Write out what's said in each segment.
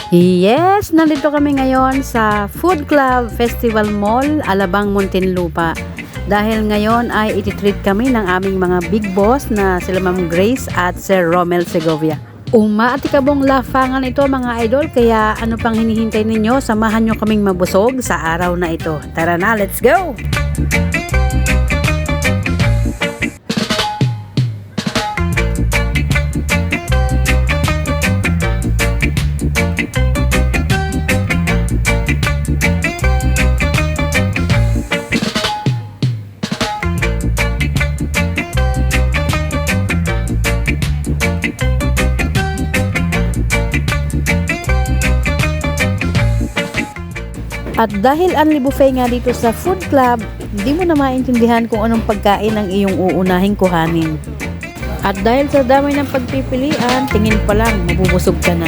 Yes, nandito kami ngayon sa Food Club Festival Mall, Alabang, Muntinlupa. Dahil ngayon ay ititreat kami ng aming mga big boss na sila Ma'am Grace at Sir Romel Segovia. Umaatikabong lafangan ito mga idol, kaya ano pang hinihintay ninyo? Samahan nyo kaming mabusog sa araw na ito. Tara na, let's go! At dahil only buffet nga dito sa food club, hindi mo na maintindihan kung anong pagkain ang iyong uunahing kuhanin. At dahil sa dami ng pagpipilian, tingin pa lang, mabubusog ka na.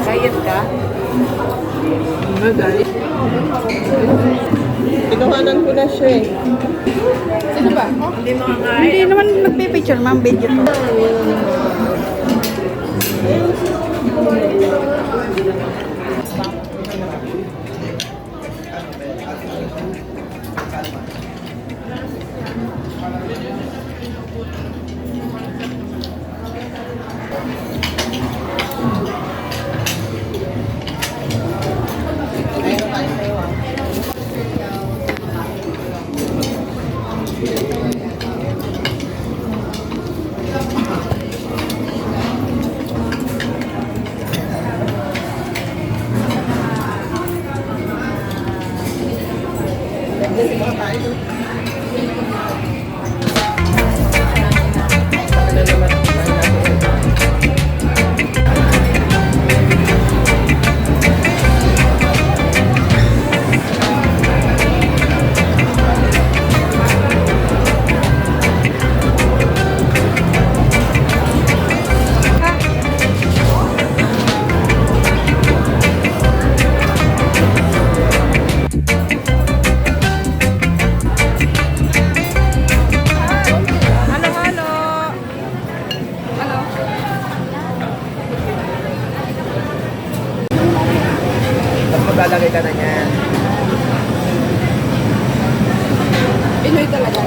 Bayad ka? Magalit. Tinawanan ko na siya eh. Sino ba? Hindi makakain. Hindi naman nagpipicture, ma'am, video to. Maglalagay ka na niyan. Pinoy talaga.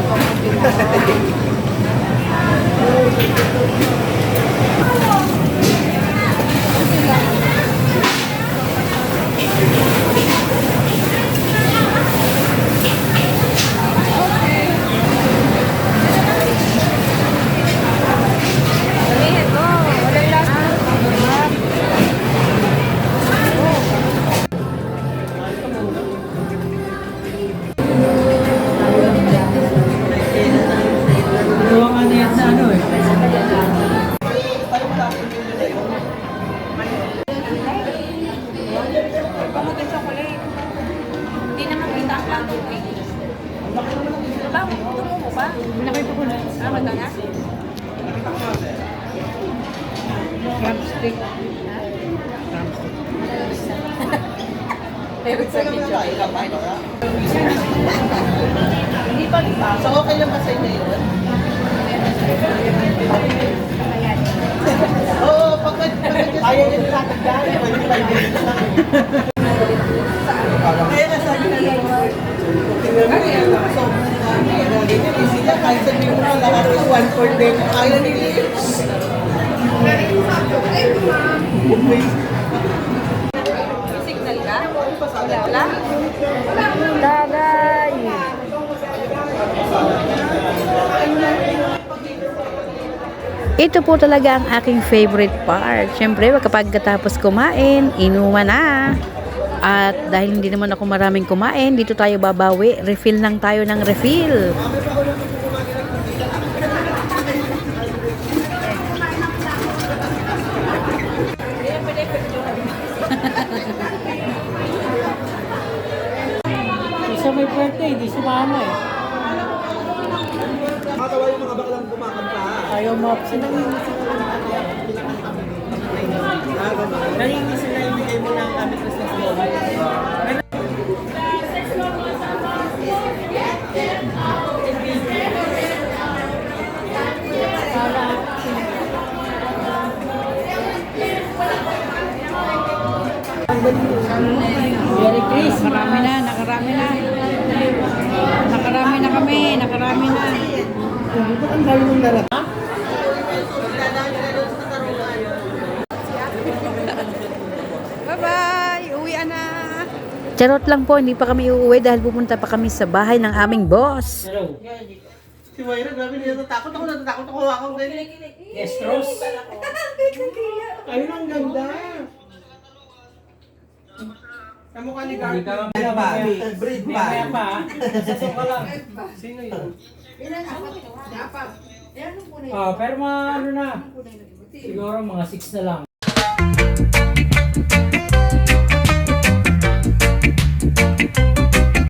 Hindi naman kita ang plato eh. Ba, tungo mo ba? Nakita ko na. Ah, mata na? Crab stick. Favorite sa video. Hindi pa kita. So okay lang ba sa inyo yun? Oo, pagkat ayaw nyo tatagdan. Kaya nasabi na lang. So, sila kahit sabihin mo na lahat yung 1/4 din. Ayaw nila yun. Signal ka? Wala? Tagay! Ito po talaga ang aking favorite part. Siyempre, kapag katapos kumain, inuman na. At dahil hindi naman ako maraming kumain, dito tayo babawi. Refill lang tayo ng refill. sumama eh. Nakatawa yung mga baklang kumakanta. Ayaw mo. Nangingi sila yung bigay mo ng aming Christmas ball. Merry Chris, marami na, nakarami na. Nakarami na kami, nakarami na. Ang dami mong dala. Bye-bye! Uwian na! Charot lang po, hindi pa kami uuwi dahil pupunta pa kami sa bahay ng aming boss. Si Mayra, grabe niya natatakot ako akong ganyan. Estros. Ayun ang ganda. Kamukha ni Hindi ka Garfield. mamaya. Breed Mamaya pa. Sasok ka lang. Sino yun? Pero mga ano na. Siguro mga 6 na lang.